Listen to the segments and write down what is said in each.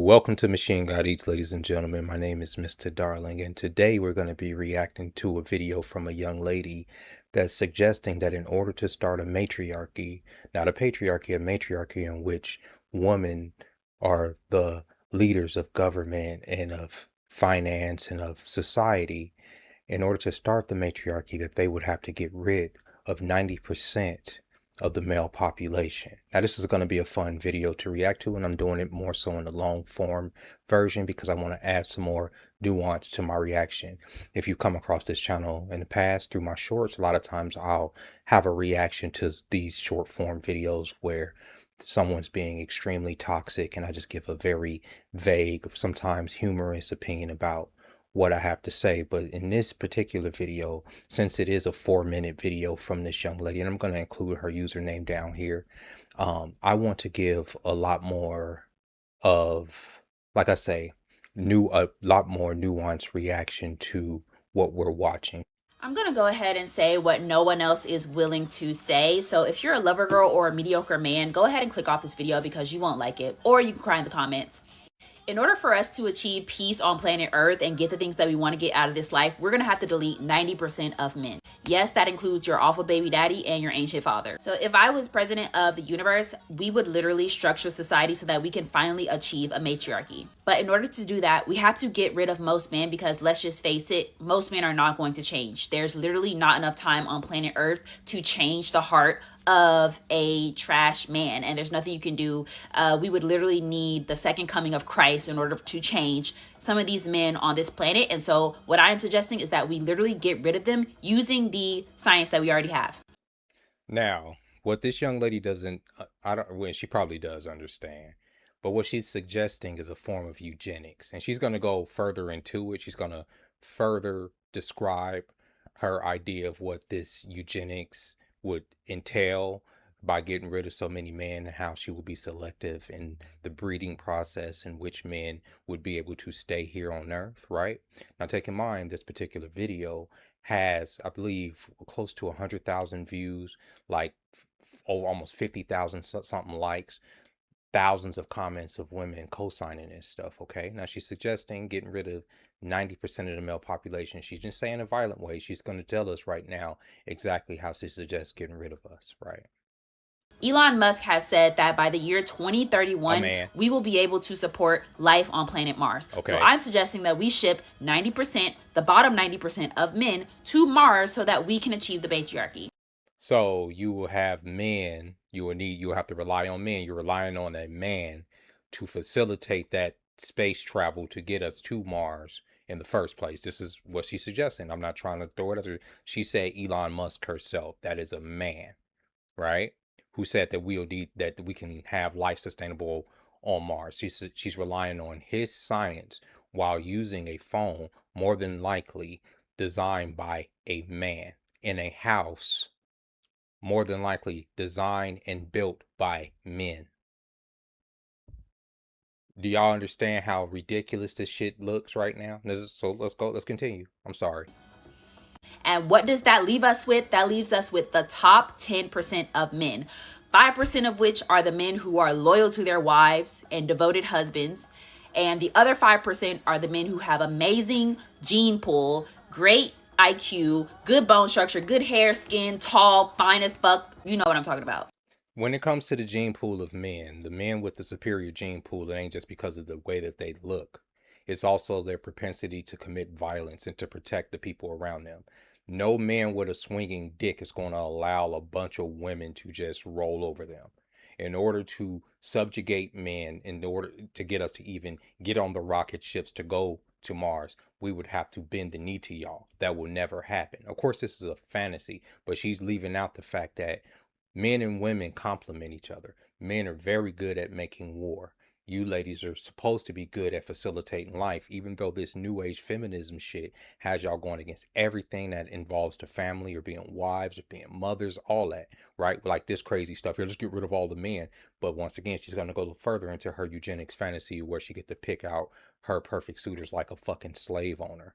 Welcome to Machine God Eats, ladies and gentlemen. My name is Mr. Darling, and today we're going to be reacting to a video from a young lady that's suggesting that in order to start a matriarchy, not a patriarchy, a matriarchy in which women are the leaders of government and of finance and of society, in order to start the matriarchy, that they would have to get rid of 90% of the male population. Now, this is going to be a fun video to react to, and I'm doing it more so in the long form version because I want to add some more nuance to my reaction. If you come across this channel in the past through my shorts, a lot of times I'll have a reaction to these short form videos where someone's being extremely toxic and I just give a very vague, sometimes humorous opinion about what I have to say. But in this particular video, since it is a 4-minute video from this young lady, and I'm going to include her username down here, I want to give a lot more of, like I say, a lot more nuanced reaction to what we're watching. I'm going to go ahead and say what no one else is willing to say. So if you're a lover girl or a mediocre man, go ahead and click off this video because you won't like it, or you can cry in the comments. In order for us to achieve peace on planet Earth and get the things that we want to get out of this life, we're going to have to delete 90% of men. Yes, that includes your awful baby daddy and your ancient father. So if I was president of the universe, we would literally structure society so that we can finally achieve a matriarchy. But in order to do that, we have to get rid of most men because let's just face it, most men are not going to change. There's literally not enough time on planet Earth to change the heart of a trash man, and there's nothing you can do. We would literally need the second coming of Christ in order to change some of these men on this planet. And so what I'm suggesting is that we literally get rid of them using the science that we already have. Now, what this young lady doesn't, well, she probably does understand, but what she's suggesting is a form of eugenics. And she's going to go further into it. She's going to further describe her idea of what this eugenics would entail by getting rid of so many men, and how she will be selective in the breeding process in which men would be able to stay here on Earth, right? Now, take in mind, this particular video has, I believe, close to 100,000 views, like almost 50,000 something likes, thousands of comments of women co-signing this stuff. Okay, now she's suggesting getting rid of 90% of the male population. She's just saying in a violent way. She's going to tell us right now exactly how she suggests getting rid of us, right? Elon Musk has said that by the year 2031, we will be able to support life on planet Mars. Okay. So I'm suggesting that we ship 90%, the bottom 90% of men to Mars so that we can achieve the patriarchy. So you will have men, you will have to rely on men. You're relying on a man to facilitate that space travel to get us to Mars in the first place. This is what she's suggesting. I'm not trying to throw it at her. She said Elon Musk herself. That is a man, right? Who said that that we can have life sustainable on Mars. She's relying on his science while using a phone, more than likely designed by a man, in a house more than likely designed and built by men. Do y'all understand how ridiculous this shit looks right now? So let's continue. I'm sorry. And what does that leave us with? That leaves us with the top 10% of men, 5% of which are the men who are loyal to their wives and devoted husbands. And the other 5% are the men who have amazing gene pool, great IQ, good bone structure, good hair, skin, tall, fine as fuck. You know what I'm talking about. When it comes to the gene pool of men, the men with the superior gene pool, it ain't just because of the way that they look. It's also their propensity to commit violence and to protect the people around them. No man with a swinging dick is going to allow a bunch of women to just roll over them. In order to subjugate men, in order to get us to even get on the rocket ships to go to Mars, we would have to bend the knee to y'all. That will never happen. Of course, this is a fantasy, but she's leaving out the fact that men and women complement each other. Men are very good at making war. You ladies are supposed to be good at facilitating life, even though this new age feminism shit has y'all going against everything that involves the family, or being wives, or being mothers, all that, right? Like this crazy stuff here, let's get rid of all the men. But once again, she's going to go further into her eugenics fantasy where she get to pick out her perfect suitors like a fucking slave owner.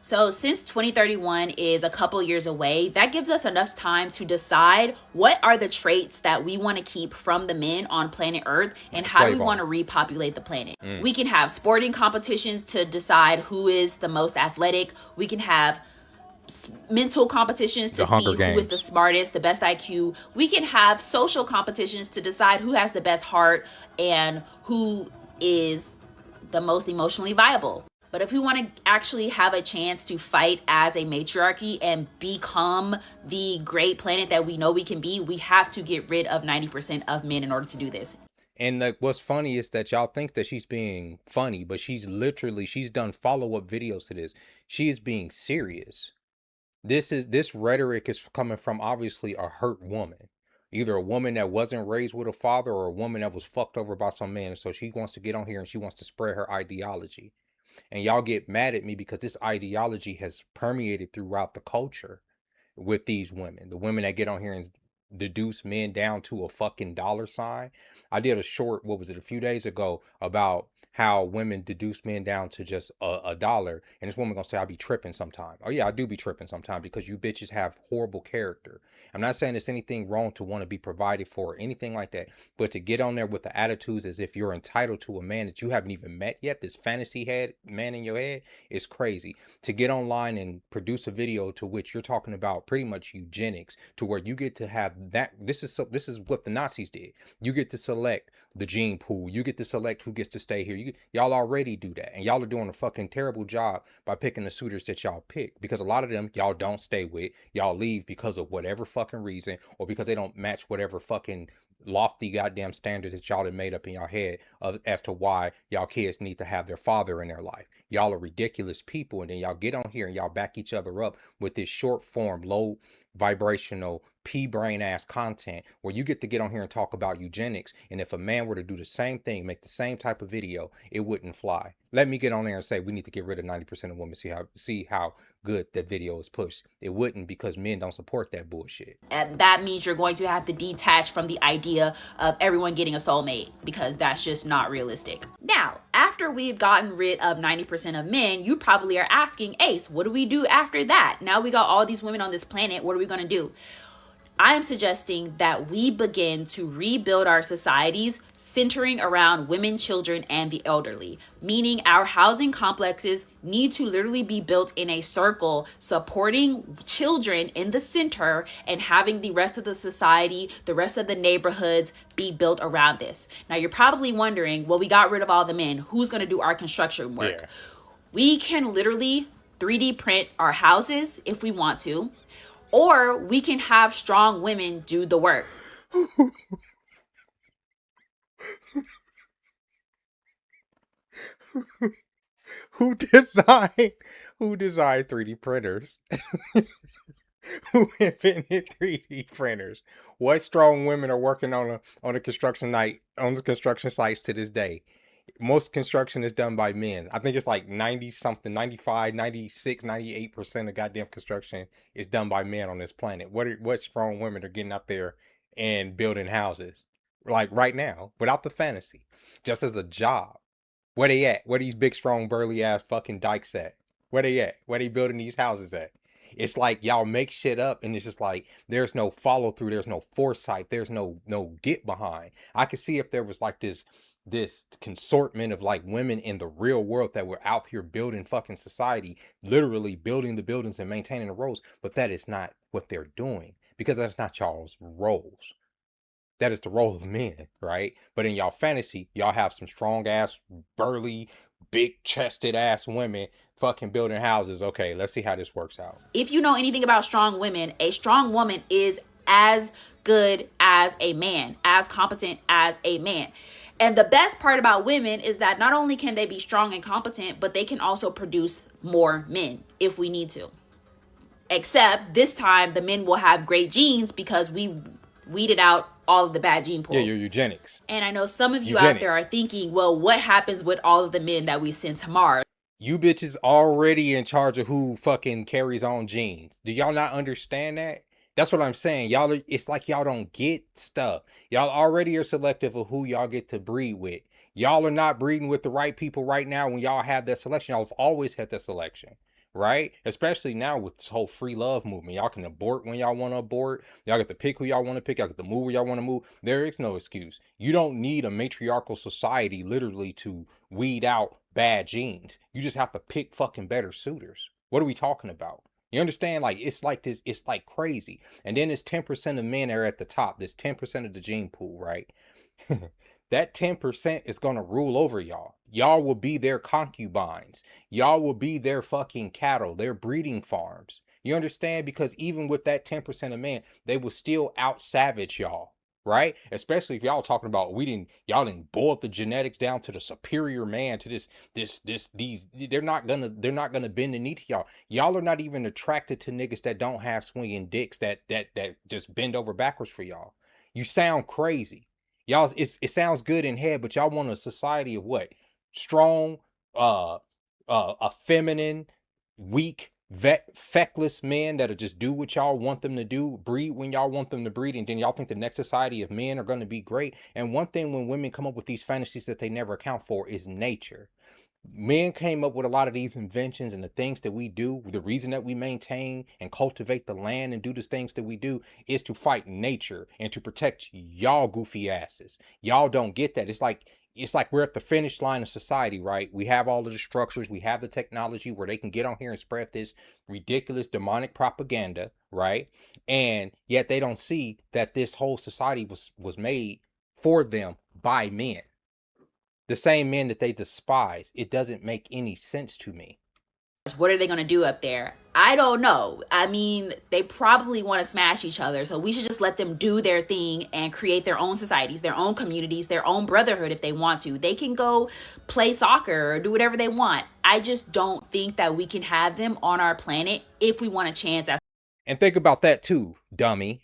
So since 2031 is a couple years away, that gives us enough time to decide what are the traits that we want to keep from the men on planet Earth and how do we want to repopulate the planet. We can have sporting competitions to decide who is the most athletic. We can have mental competitions to see who is the smartest, the best IQ. We can have social competitions to decide who has the best heart and who is the most emotionally viable. But if we want to actually have a chance to fight as a matriarchy and become the great planet that we know we can be, we have to get rid of 90% of men in order to do this. And what's funny is that y'all think that she's being funny, but she's done follow-up videos to this. She is being serious. This rhetoric is coming from obviously a hurt woman. Either a woman that wasn't raised with a father or a woman that was fucked over by some man. So she wants to get on here and she wants to spread her ideology. And y'all get mad at me because this ideology has permeated throughout the culture with these women. The women that get on here and deduce men down to a fucking dollar sign. I did a short, what was it, a few days ago about how women deduce men down to just a dollar. And this woman gonna say I be tripping sometime. Oh yeah, I do be tripping sometime because you bitches have horrible character. I'm not saying there's anything wrong to want to be provided for or anything like that, but to get on there with the attitudes as if you're entitled to a man that you haven't even met yet, this fantasy head man in your head, is crazy. To get online and produce a video to which you're talking about pretty much eugenics, to where you get to have that, this is what the Nazis did. You get to select the gene pool. You get to select who gets to stay here. Y'all already do that, and y'all are doing a fucking terrible job by picking the suitors that y'all pick, because a lot of them y'all don't stay with. Y'all leave because of whatever fucking reason, or because they don't match whatever fucking lofty goddamn standards that y'all have made up in your head of as to why y'all kids need to have their father in their life. Y'all are ridiculous people, and then y'all get on here and y'all back each other up with this short form, low vibrational pea-brain ass content where you get to get on here and talk about eugenics, and if a man were to do the same thing, make the same type of video, it wouldn't fly. Let me get on there and say we need to get rid of 90% of women, see how good that video is pushed. It wouldn't, because men don't support that bullshit. And that means you're going to have to detach from the idea of everyone getting a soulmate, because that's just not realistic. Now, after we've gotten rid of 90% of men, you probably are asking, Ace, what do we do after that? Now we got all these women on this planet, what are we going to do? I am suggesting that we begin to rebuild our societies centering around women, children, and the elderly, meaning our housing complexes need to literally be built in a circle, supporting children in the center and having the rest of the society, the rest of the neighborhoods be built around this. Now, you're probably wondering, well, we got rid of all the men. Who's going to do our construction work? Yeah. We can literally 3D print our houses if we want to. Or we can have strong women do the work. Who designed 3D printers? Who invented 3D printers? What strong women are working on the construction sites to this day? Most construction is done by men. I think it's like 90 something, 95, 96, 98% of goddamn construction is done by men on this planet. What strong women are getting out there and building houses like right now without the fantasy, just as a job? Where they at? Where these big, strong, burly ass fucking dykes at? Where they at? Where they building these houses at? It's like y'all make shit up, and it's just like there's no follow through, there's no foresight, there's no get behind. I could see if there was like this consortment of like women in the real world that were out here building fucking society, literally building the buildings and maintaining the roads, but that is not what they're doing, because that's not y'all's roles. That is the role of men, right? But in y'all fantasy, y'all have some strong ass, burly, big chested ass women fucking building houses. Okay, let's see how this works out. If you know anything about strong women, a strong woman is as good as a man, as competent as a man. And the best part about women is that not only can they be strong and competent, but they can also produce more men if we need to. Except this time the men will have great genes because we weeded out all of the bad gene pool. Yeah, your eugenics. And I know some of you out there are thinking, well, what happens with all of the men that we send to Mars? You bitches already in charge of who fucking carries on genes. Do y'all not understand that? That's what I'm saying. Y'all, it's like y'all don't get stuff. Y'all already are selective of who y'all get to breed with. Y'all are not breeding with the right people right now when y'all have that selection. Y'all have always had that selection, right? Especially now with this whole free love movement. Y'all can abort when y'all want to abort. Y'all get to pick who y'all want to pick. Y'all get to move where y'all want to move. There is no excuse. You don't need a matriarchal society literally to weed out bad genes. You just have to pick fucking better suitors. What are we talking about? You understand? Like, it's like this, it's like crazy. And then it's 10% of men are at the top. This 10% of the gene pool, right? That 10% is going to rule over y'all. Y'all will be their concubines. Y'all will be their fucking cattle, their breeding farms. You understand? Because even with that 10% of men, they will still out savage y'all, right? Especially if y'all talking about y'all didn't boil the genetics down to the superior man, to these, they're not gonna bend the knee to y'all. Y'all are not even attracted to niggas that don't have swinging dicks that just bend over backwards for y'all. You sound crazy. Y'all, it sounds good in head, but y'all want a society of what? Strong, uh, feminine, weak, feckless men that'll just do what y'all want them to do, breed when y'all want them to breed, and then y'all think the next society of men are going to be great. And one thing when women come up with these fantasies that they never account for is nature. Men came up with a lot of these inventions and the things that we do. The reason that we maintain and cultivate the land and do the things that we do is to fight nature and to protect y'all goofy asses. Y'all don't get that. It's like we're at the finish line of society, right? We have all of the structures, we have the technology where they can get on here and spread this ridiculous demonic propaganda, right? And yet they don't see that this whole society was made for them by men, the same men that they despise. It doesn't make any sense to me. What are they going to do up there? I don't know. I mean, they probably want to smash each other. So we should just let them do their thing and create their own societies, their own communities, their own brotherhood if they want to. They can go play soccer or do whatever they want. I just don't think that we can have them on our planet if we want a chance at. And think about that too, dummy.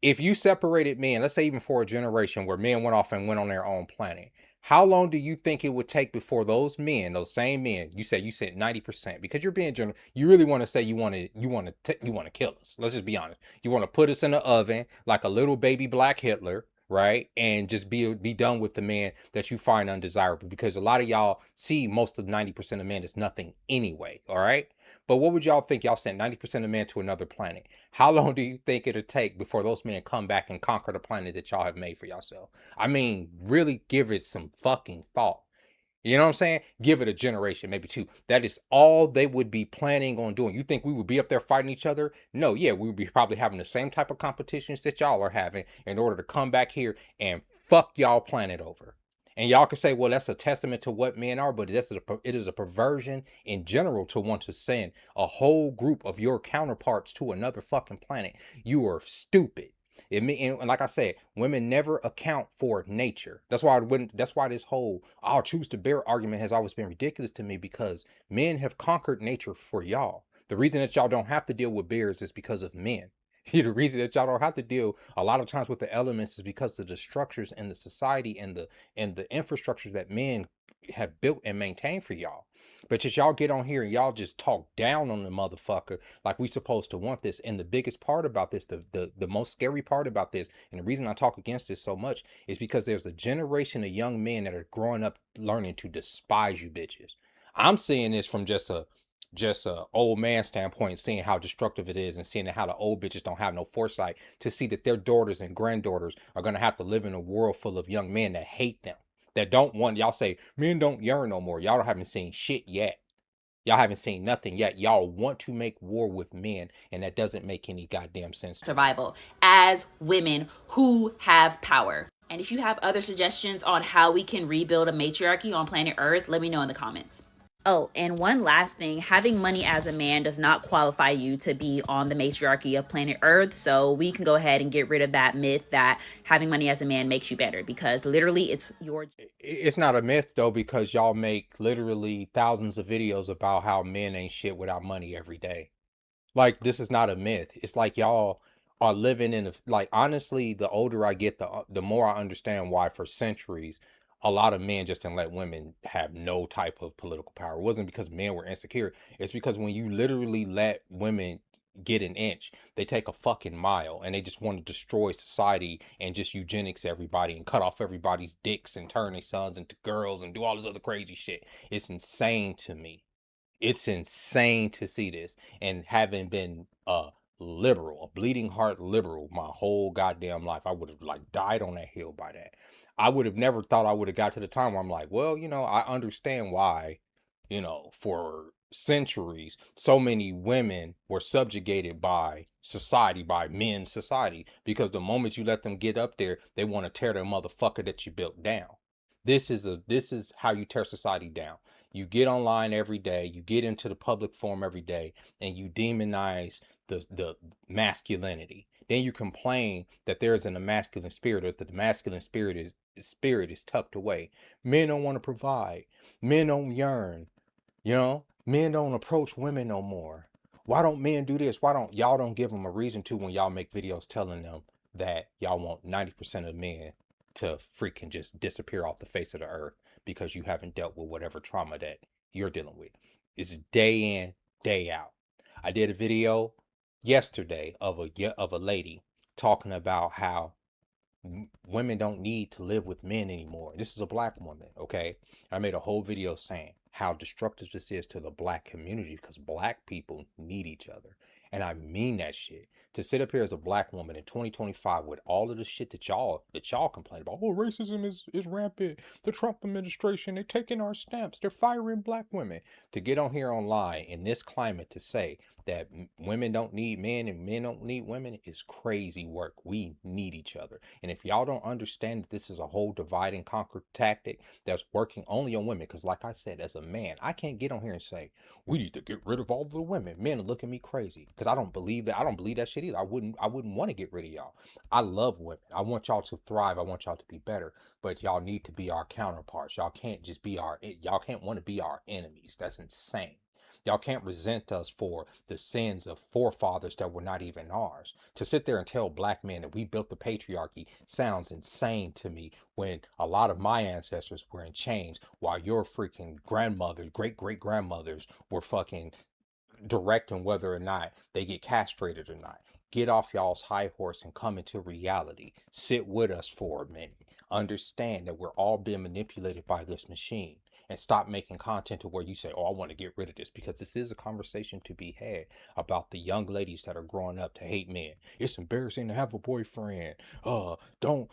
If you separated men, let's say even for a generation where men went off and went on their own planet, how long do you think it would take before those men, those same men, you said 90%, because you're being general, you really want to say you want to kill us. Let's just be honest. You want to put us in the oven like a little baby black Hitler, right? And just be done with the man that you find undesirable, because a lot of y'all see most of 90% of men as nothing anyway, all right? But what would y'all think? Y'all sent 90% of men to another planet. How long do you think it'll take before those men come back and conquer the planet that y'all have made for yourself? I mean, really give it some fucking thought. You know what I'm saying? Give it a generation, maybe two. That is all they would be planning on doing. You think we would be up there fighting each other? No, yeah, we would be probably having the same type of competitions that y'all are having in order to come back here and fuck y'all planet over. And y'all can say, well, that's a testament to what men are, but it is a perversion in general to want to send a whole group of your counterparts to another fucking planet. You are stupid. And like I said, women never account for nature. That's why this whole "I'll choose to bear" argument has always been ridiculous to me, because men have conquered nature for y'all. The reason that y'all don't have to deal with bears is because of men. The reason that y'all don't have to deal a lot of times with the elements is because of the structures and the society and the infrastructure that men have built and maintained for y'all. But just y'all get on here and y'all just talk down on the motherfucker like we supposed to want this. And the biggest part about this, the most scary part about this, and the reason I talk against this so much, is because there's a generation of young men that are growing up learning to despise you bitches. I'm seeing this from just a old man standpoint, seeing how destructive it is and seeing how the old bitches don't have no foresight to see that their daughters and granddaughters are going to have to live in a world full of young men that hate them, that don't want. Y'all say men don't yearn no more. Y'all haven't seen shit yet. Y'all haven't seen nothing yet. Y'all want to make war with men, and that doesn't make any goddamn sense. Survival as women who have power. And if you have other suggestions on how we can rebuild a matriarchy on planet Earth, let me know in the comments. Oh, and one last thing, having money as a man does not qualify you to be on the matriarchy of planet Earth. So we can go ahead and get rid of that myth that having money as a man makes you better, because literally it's not a myth though, because y'all make literally thousands of videos about how men ain't shit without money every day. Like, this is not a myth. It's like y'all are living in like, honestly, the older I get, the more I understand why for centuries a lot of men just didn't let women have no type of political power. It wasn't because men were insecure. It's because when you literally let women get an inch, they take a fucking mile, and they just want to destroy society and just eugenics everybody and cut off everybody's dicks and turn their sons into girls and do all this other crazy shit. It's insane to me. It's insane to see this. And having been a liberal, a bleeding heart liberal my whole goddamn life, I would have like died on that hill by that. I would have never thought I would have got to the time where I'm like, well, I understand why, for centuries, so many women were subjugated by society, by men's society, because the moment you let them get up there, they want to tear the motherfucker that you built down. This is how you tear society down. You get online every day, you get into the public forum every day, and you demonize the masculinity. Then you complain that there isn't a masculine spirit, or that the masculine spirit is tucked away. Men don't want to provide. Men don't yearn. Men don't approach women no more. Why don't men do this? Why don't y'all don't give them a reason to when y'all make videos telling them that y'all want 90% of men to freaking just disappear off the face of the earth because you haven't dealt with whatever trauma that you're dealing with. It's day in, day out. I did a video yesterday of a lady talking about how women don't need to live with men anymore. This is a black woman, okay? I made a whole video saying how destructive this is to the black community because black people need each other. And I mean that shit. To sit up here as a black woman in 2025 with all of the shit that y'all complain about. Oh, racism is rampant. The Trump administration, they're taking our stamps. They're firing black women. To get on here online in this climate to say that women don't need men and men don't need women is crazy work. We need each other. And if y'all don't understand that this is a whole divide and conquer tactic that's working only on women, because like I said, as a man, I can't get on here and say, we need to get rid of all the women. Men look at me crazy because I don't believe that. I don't believe that shit either. I wouldn't want to get rid of y'all. I love women. I want y'all to thrive. I want y'all to be better. But y'all need to be our counterparts. Y'all can't want to be our enemies. That's insane. Y'all can't resent us for the sins of forefathers that were not even ours. To sit there and tell black men that we built the patriarchy sounds insane to me when a lot of my ancestors were in chains while your freaking grandmothers, great great grandmothers were fucking directing whether or not they get castrated or not. Get off y'all's high horse and come into reality. Sit with us for a minute. Understand that we're all being manipulated by this machine. And stop making content to where you say, oh, I want to get rid of this. Because this is a conversation to be had about the young ladies that are growing up to hate men. It's embarrassing to have a boyfriend. Don't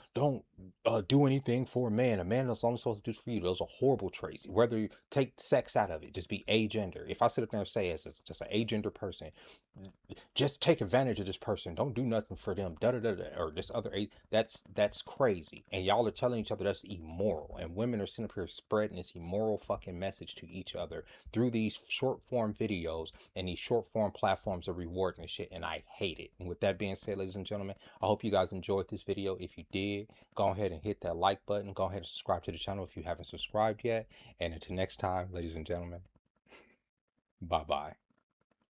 do anything for a man. A man is only supposed to do for you. Those are horrible traits. Whether you take sex out of it, just be agender. If I sit up there and say as just an agender person, just take advantage of this person. Don't do nothing for them. Da da da da. Or this other age. That's crazy. And y'all are telling each other that's immoral. And women are sitting up here spreading this immoral fucking message to each other through these short form videos and these short form platforms of rewarding and shit. And I hate it. And with that being said, ladies and gentlemen, I hope you guys enjoyed this video. If you did, go ahead and hit that like button. Go ahead and subscribe to the channel if you haven't subscribed yet. And until next time, ladies and gentlemen, bye bye.